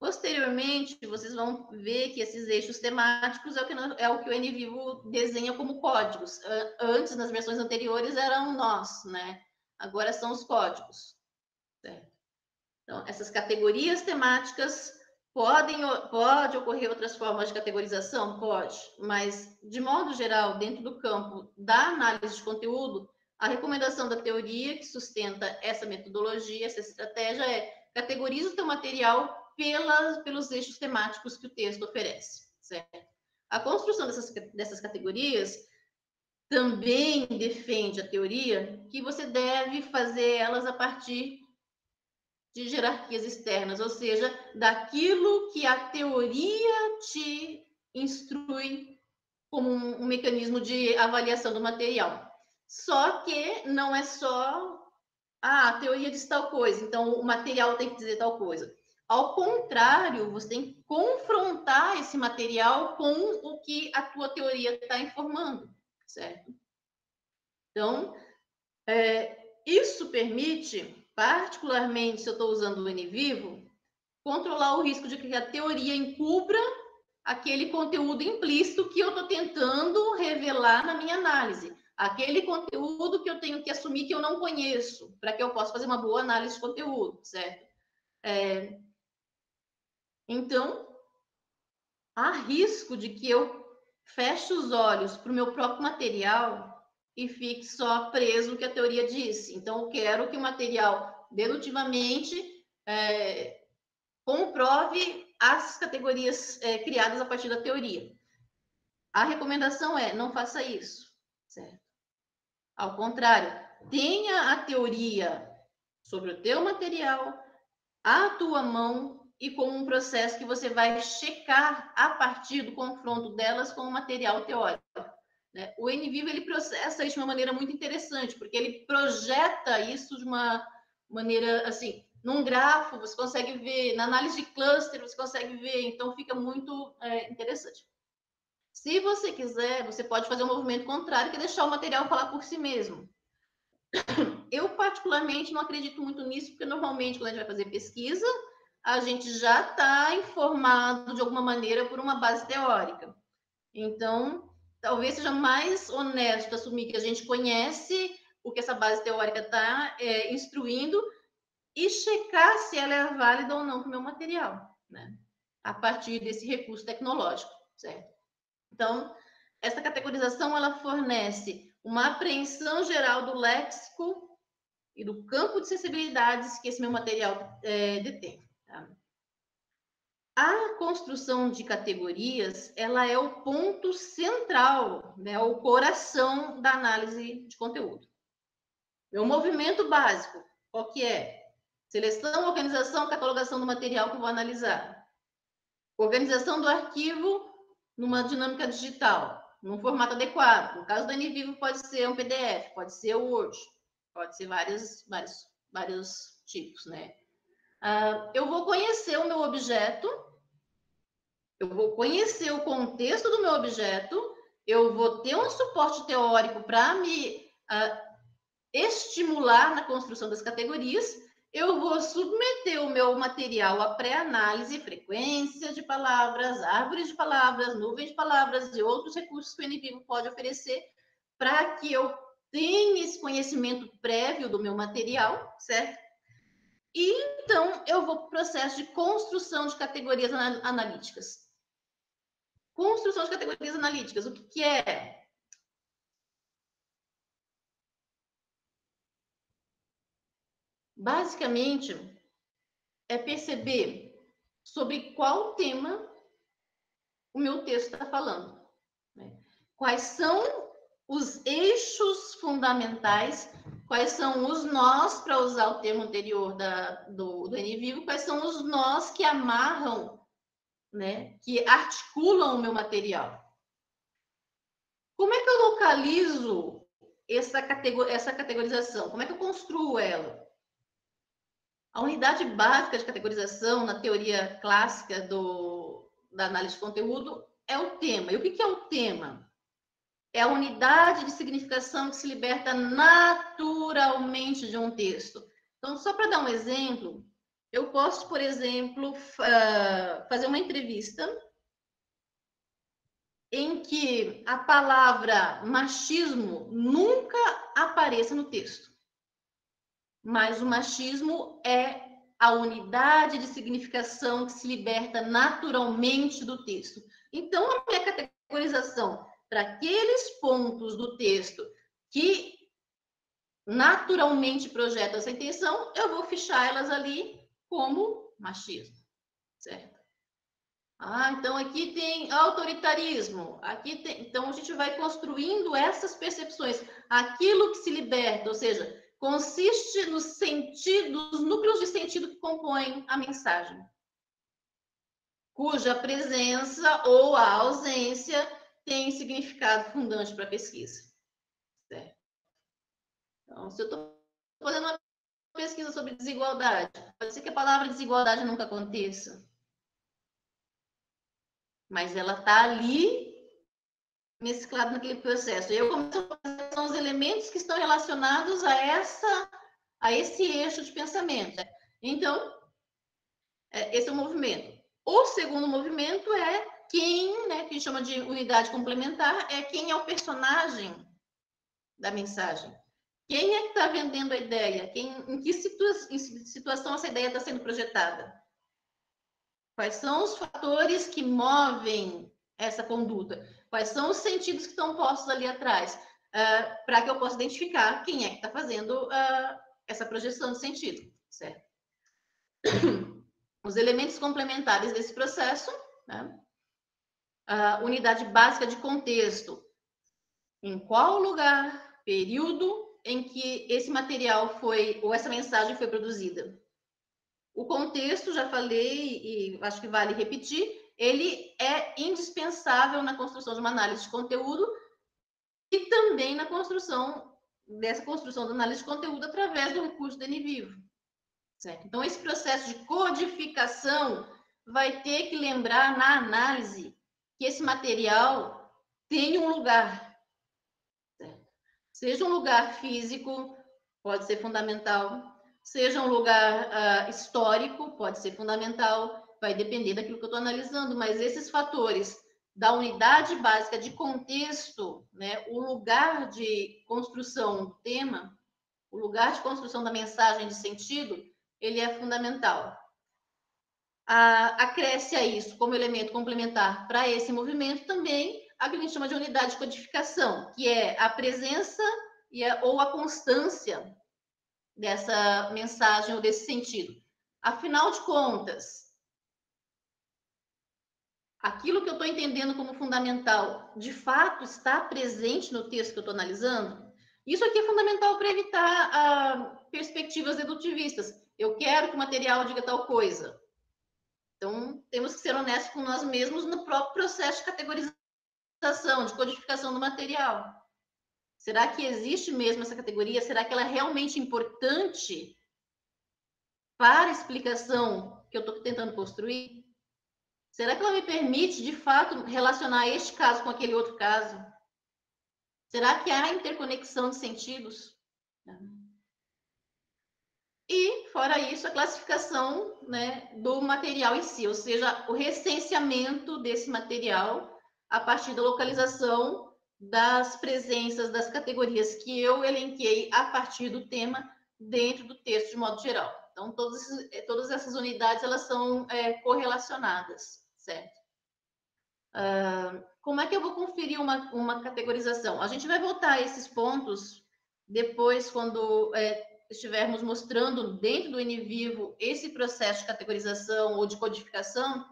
Speaker 1: Posteriormente, vocês vão ver que esses eixos temáticos é o que o NVivo desenha como códigos. Antes, nas versões anteriores, eram nós, né? Agora são os códigos, certo? Então, essas categorias temáticas Pode ocorrer outras formas de categorização? Pode, mas, de modo geral, dentro do campo da análise de conteúdo, a recomendação da teoria que sustenta essa metodologia, essa estratégia é categorize o teu material pelos eixos temáticos que o texto oferece, certo? A construção dessas categorias também defende a teoria que você deve fazer elas a partir de hierarquias externas, ou seja, daquilo que a teoria te instrui como um mecanismo de avaliação do material. Só que não é só a teoria diz tal coisa, então o material tem que dizer tal coisa. Ao contrário, você tem que confrontar esse material com o que a tua teoria está informando, certo? Então, isso permite, particularmente se eu estou usando o NVivo, controlar o risco de que a teoria encubra aquele conteúdo implícito que eu estou tentando revelar na minha análise. Aquele conteúdo que eu tenho que assumir que eu não conheço, para que eu possa fazer uma boa análise de conteúdo, certo? Então, há risco de que eu feche os olhos para o meu próprio material e fique só preso no que a teoria disse. Então, eu quero que o material, dedutivamente, comprove as categorias criadas a partir da teoria. A recomendação é, não faça isso, certo? Ao contrário, tenha a teoria sobre o teu material à tua mão e com um processo que você vai checar a partir do confronto delas com o material teórico. Né? O NVivo, ele processa isso de uma maneira muito interessante, porque ele projeta isso de uma maneira, assim, num grafo, você consegue ver, na análise de cluster, você consegue ver, então fica muito interessante. Se você quiser, você pode fazer um movimento contrário, que é deixar o material falar por si mesmo. Eu, particularmente, não acredito muito nisso, porque normalmente, quando a gente vai fazer pesquisa, a gente já está informado de alguma maneira por uma base teórica. Então, talvez seja mais honesto assumir que a gente conhece o que essa base teórica está instruindo e checar se ela é válida ou não para o meu material, né? A partir desse recurso tecnológico, certo? Então, essa categorização, ela fornece uma apreensão geral do léxico e do campo de sensibilidades que esse meu material detém. Tá? A construção de categorias, ela é o ponto central, né, o coração da análise de conteúdo. É o movimento básico, qual que é? Seleção, organização, catalogação do material que eu vou analisar. Organização do arquivo numa dinâmica digital, num formato adequado. No caso do NVivo, pode ser um PDF, pode ser o Word, pode ser vários tipos, né? Eu vou conhecer o meu objeto, eu vou conhecer o contexto do meu objeto, eu vou ter um suporte teórico para me estimular na construção das categorias, eu vou submeter o meu material à pré-análise, frequência de palavras, árvores de palavras, nuvens de palavras e outros recursos que o NVivo pode oferecer para que eu tenha esse conhecimento prévio do meu material, certo? E então eu vou para o processo de construção de categorias analíticas. Construção de categorias analíticas, o que é? Basicamente, é perceber sobre qual tema o meu texto está falando. Né? Quais são os eixos fundamentais, quais são os nós, para usar o termo anterior do NVivo, quais são os nós que amarram, né, que articulam o meu material. Como é que eu localizo essa categorização? Como é que eu construo ela? A unidade básica de categorização na teoria clássica da análise de conteúdo é o tema. E o que é o tema? É a unidade de significação que se liberta naturalmente de um texto. Então, só para dar um exemplo, eu posso, por exemplo, fazer uma entrevista em que a palavra machismo nunca apareça no texto. Mas o machismo é a unidade de significação que se liberta naturalmente do texto. Então, a minha categorização para aqueles pontos do texto que naturalmente projetam essa intenção, eu vou fichar elas ali como machismo, certo? Então aqui tem autoritarismo, aqui tem... Então a gente vai construindo essas percepções. Aquilo que se liberta, ou seja, consiste nos sentidos, nos núcleos de sentido que compõem a mensagem, cuja presença ou a ausência tem significado fundante para a pesquisa. Certo? Então, se eu estou fazendo uma pesquisa sobre desigualdade, pode ser que a palavra desigualdade nunca aconteça, mas ela está ali mesclada naquele processo. Eu começo a fazer são os elementos que estão relacionados a esse eixo de pensamento. Então, esse é o movimento. O segundo movimento é quem, né, que a gente chama de unidade complementar, é quem é o personagem da mensagem. Quem é que está vendendo a ideia? Em que situação essa ideia está sendo projetada? Quais são os fatores que movem essa conduta? Quais são os sentidos que estão postos ali atrás? Para que eu possa identificar quem é que está fazendo essa projeção de sentido, certo? Os elementos complementares desse processo, né? A unidade básica de contexto. Em qual lugar, período em que esse material foi, ou essa mensagem foi produzida? O contexto, já falei e acho que vale repetir, ele é indispensável na construção de uma análise de conteúdo e também na construção da análise de conteúdo através do recurso do NVivo. Certo? Então, esse processo de codificação vai ter que lembrar na análise que esse material tem um lugar. Certo? Seja um lugar físico, pode ser fundamental, seja um lugar histórico, pode ser fundamental, vai depender daquilo que eu estou analisando, mas esses fatores da unidade básica de contexto, né, o lugar de construção do tema, o lugar de construção da mensagem de sentido, ele é fundamental. Acresce a isso como elemento complementar para esse movimento também a que a gente chama de unidade de codificação, que é a presença ou a constância dessa mensagem ou desse sentido. Afinal de contas, aquilo que eu estou entendendo como fundamental, de fato, está presente no texto que eu estou analisando? Isso aqui é fundamental para evitar perspectivas dedutivistas. Eu quero que o material diga tal coisa. Então, temos que ser honestos com nós mesmos no próprio processo de categorização, de codificação do material. Será que existe mesmo essa categoria? Será que ela é realmente importante para a explicação que eu estou tentando construir? Será que ela me permite, de fato, relacionar este caso com aquele outro caso? Será que há interconexão de sentidos? E, fora isso, a classificação, né, do material em si, ou seja, o recenseamento desse material a partir da localização das presenças das categorias que eu elenquei a partir do tema dentro do texto de modo geral. Então, todas essas unidades, elas são correlacionadas, certo? Como é que eu vou conferir uma categorização? A gente vai voltar a esses pontos depois, quando estivermos mostrando dentro do NVivo esse processo de categorização ou de codificação,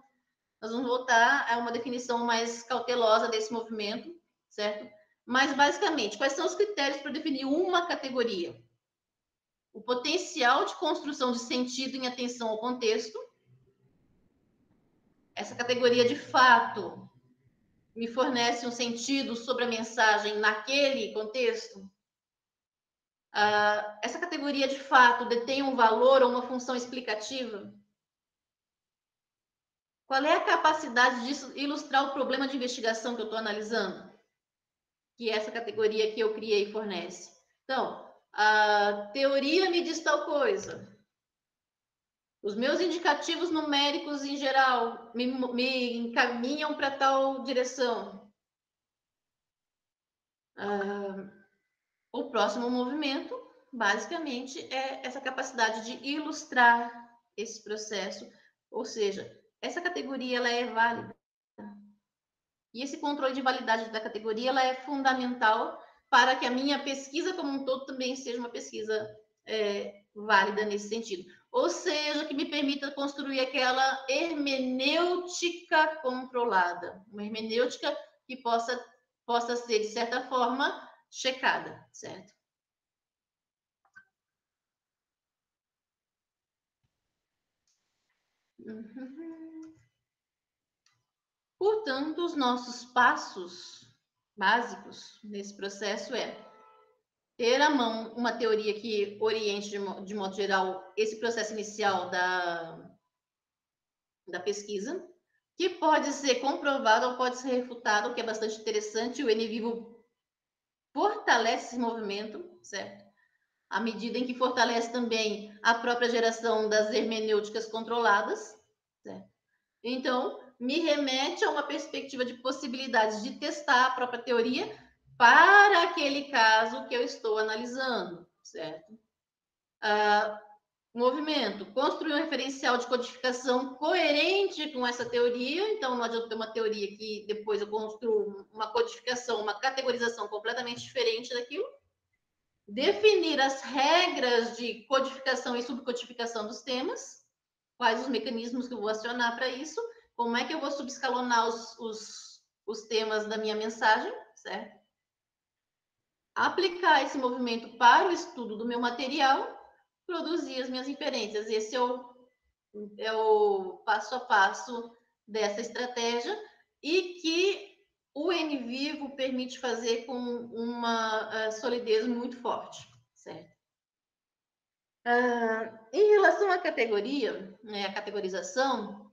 Speaker 1: nós vamos voltar a uma definição mais cautelosa desse movimento, certo? Mas, basicamente, quais são os critérios para definir uma categoria? O potencial de construção de sentido em atenção ao contexto. Essa categoria, de fato, me fornece um sentido sobre a mensagem naquele contexto? Essa categoria, de fato, detém um valor ou uma função explicativa? Qual é a capacidade de ilustrar o problema de investigação que eu estou analisando? Que essa categoria que eu criei fornece. Então, a teoria me diz tal coisa. Os meus indicativos numéricos, em geral, me encaminham para tal direção. O próximo movimento, basicamente, é essa capacidade de ilustrar esse processo, ou seja, essa categoria ela é válida. E esse controle de validade da categoria ela é fundamental para que a minha pesquisa como um todo também seja uma pesquisa válida nesse sentido. Ou seja, que me permita construir aquela hermenêutica controlada, uma hermenêutica que possa ser, de certa forma, checada, certo? Portanto, os nossos passos básicos nesse processo ter à mão uma teoria que oriente, de modo geral, esse processo inicial da pesquisa, que pode ser comprovado ou pode ser refutado, o que é bastante interessante. O NVivo fortalece esse movimento, certo? À medida em que fortalece também a própria geração das hermenêuticas controladas, certo? Então, me remete a uma perspectiva de possibilidades de testar a própria teoria para aquele caso que eu estou analisando, certo? Movimento, construir um referencial de codificação coerente com essa teoria. Então, não adianta ter uma teoria que depois eu construo uma codificação, uma categorização completamente diferente daquilo. Definir as regras de codificação e subcodificação dos temas, quais os mecanismos que eu vou acionar para isso, como é que eu vou subescalonar os temas da minha mensagem, certo? Aplicar esse movimento para o estudo do meu material, produzir as minhas inferências. Esse é o passo a passo dessa estratégia e que o NVivo permite fazer com uma solidez muito forte, certo? Em relação à categoria, né, a categorização,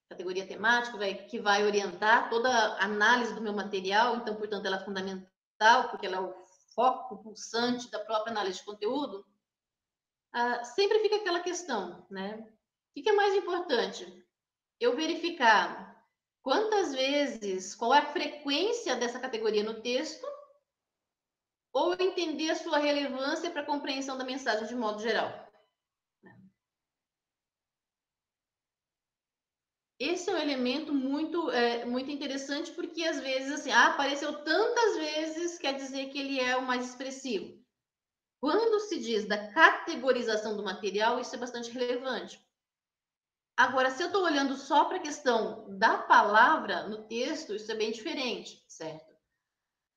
Speaker 1: categoria temática, que vai orientar toda a análise do meu material, então, portanto, ela é fundamental, porque ela é o foco pulsante da própria análise de conteúdo. Sempre fica aquela questão, né? O que é mais importante? Eu verificar quantas vezes, qual é a frequência dessa categoria no texto, ou entender a sua relevância para a compreensão da mensagem de modo geral. Esse é um elemento muito interessante, porque às vezes assim, apareceu tantas vezes, quer dizer que ele é o mais expressivo. Quando se diz da categorização do material, isso é bastante relevante. Agora, se eu estou olhando só para a questão da palavra no texto, isso é bem diferente, certo?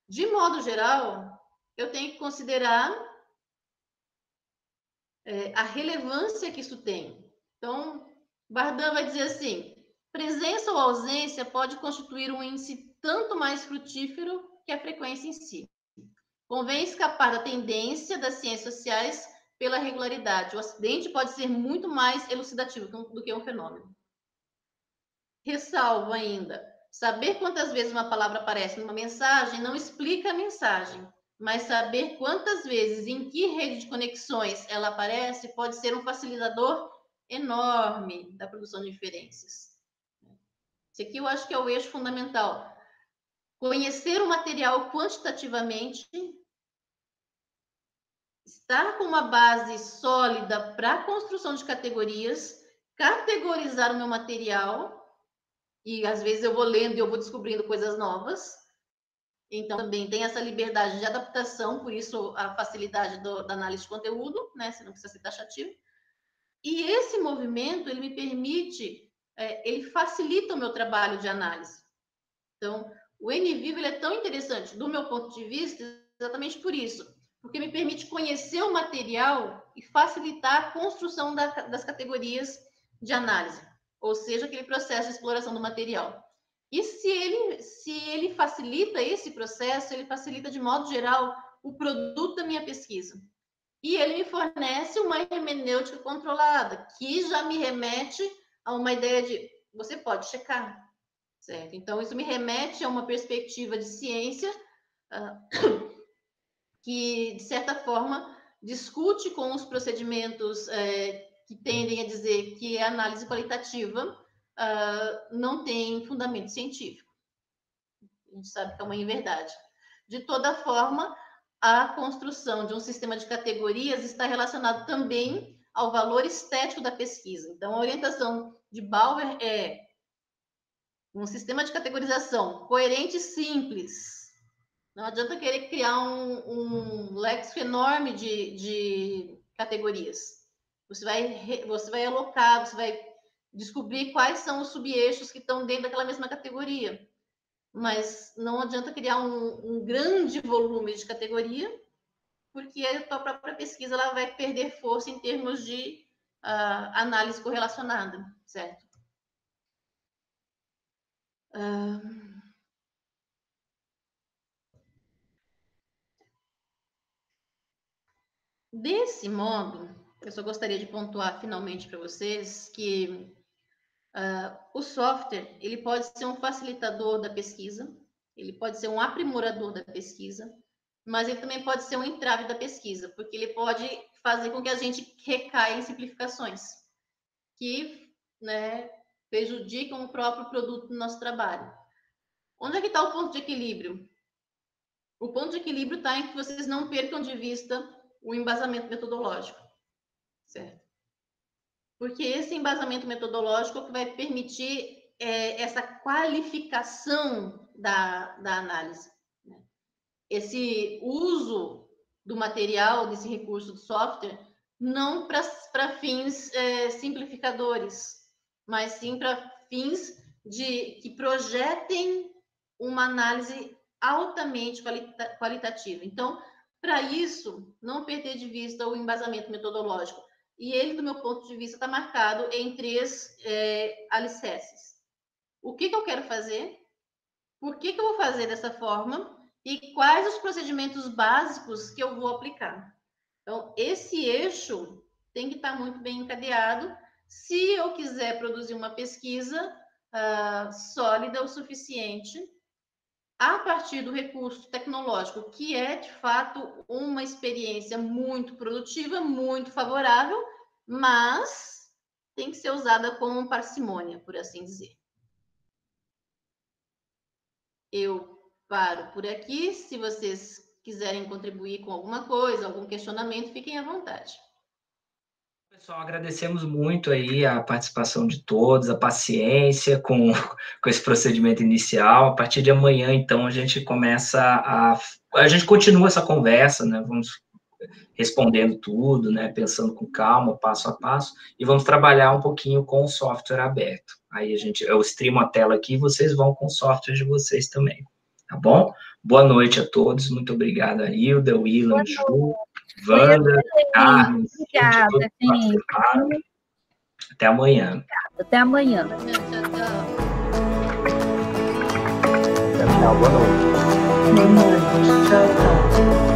Speaker 1: De modo geral, eu tenho que considerar a relevância que isso tem. Então, Bardan vai dizer assim: presença ou ausência pode constituir um índice tanto mais frutífero que a frequência em si. Convém escapar da tendência das ciências sociais pela regularidade. O acidente pode ser muito mais elucidativo do que um fenômeno. Ressalvo ainda, saber quantas vezes uma palavra aparece numa mensagem não explica a mensagem, mas saber quantas vezes, em que rede de conexões ela aparece, pode ser um facilitador enorme da produção de inferências. Esse aqui eu acho que é o eixo fundamental. Conhecer o material quantitativamente, estar com uma base sólida para a construção de categorias, categorizar o meu material, e às vezes eu vou lendo e eu vou descobrindo coisas novas. Então, também tem essa liberdade de adaptação, por isso a facilidade da análise de conteúdo, né? Você não precisa ser taxativo. E esse movimento, ele me permite, ele facilita o meu trabalho de análise. Então, o NVivo ele é tão interessante, do meu ponto de vista, exatamente por isso, porque me permite conhecer o material e facilitar a construção das categorias de análise, ou seja, aquele processo de exploração do material. E se ele facilita esse processo, ele facilita, de modo geral, o produto da minha pesquisa. E ele me fornece uma hermenêutica controlada, que já me remete a uma ideia de você pode checar, certo? Então, isso me remete a uma perspectiva de ciência que, de certa forma, discute com os procedimentos que tendem a dizer que a análise qualitativa não tem fundamento científico. A gente sabe que é uma inverdade. De toda forma, a construção de um sistema de categorias está relacionado também ao valor estético da pesquisa. Então, a orientação de Bauer é um sistema de categorização coerente e simples. Não adianta querer criar um léxico enorme de categorias. Você vai alocar, você vai descobrir quais são os subeixos que estão dentro daquela mesma categoria. Mas não adianta criar um grande volume de categoria, porque a tua própria pesquisa ela vai perder força em termos de análise correlacionada, certo? Desse modo, eu só gostaria de pontuar finalmente para vocês que o software ele pode ser um facilitador da pesquisa, ele pode ser um aprimorador da pesquisa, mas ele também pode ser um entrave da pesquisa, porque ele pode fazer com que a gente recaia em simplificações que, né, prejudicam o próprio produto do nosso trabalho. Onde é que está o ponto de equilíbrio? O ponto de equilíbrio está em que vocês não percam de vista o embasamento metodológico, certo? Porque esse embasamento metodológico é o que vai permitir essa qualificação da análise. Né? Esse uso do material, desse recurso do software, não para fins simplificadores, mas sim para fins que projetem uma análise altamente qualitativa. Então, para isso, não perder de vista o embasamento metodológico. E ele, do meu ponto de vista, está marcado em 3 alicerces. O que eu quero fazer? Por que eu vou fazer dessa forma? E quais os procedimentos básicos que eu vou aplicar? Então, esse eixo tem que estar muito bem encadeado se eu quiser produzir uma pesquisa sólida o suficiente a partir do recurso tecnológico, que é, de fato, uma experiência muito produtiva, muito favorável, mas tem que ser usada com parcimônia, por assim dizer. Eu paro por aqui. Se vocês quiserem contribuir com alguma coisa, algum questionamento, fiquem à vontade.
Speaker 2: Pessoal, agradecemos muito aí a participação de todos, a paciência com esse procedimento inicial. A partir de amanhã, então, a gente continua essa conversa, né? Vamos respondendo tudo, né? Pensando com calma, passo a passo, e vamos trabalhar um pouquinho com o software aberto. Aí eu streamo a tela aqui e vocês vão com o software de vocês também, tá bom? Boa noite a todos, muito obrigada, Hilda, Willan, Ju, Wanda, Carmen.
Speaker 3: Obrigada, gente.
Speaker 2: Até amanhã.
Speaker 3: Até amanhã.
Speaker 2: Tchau, boa noite.
Speaker 3: Boa noite. Tchau, tchau.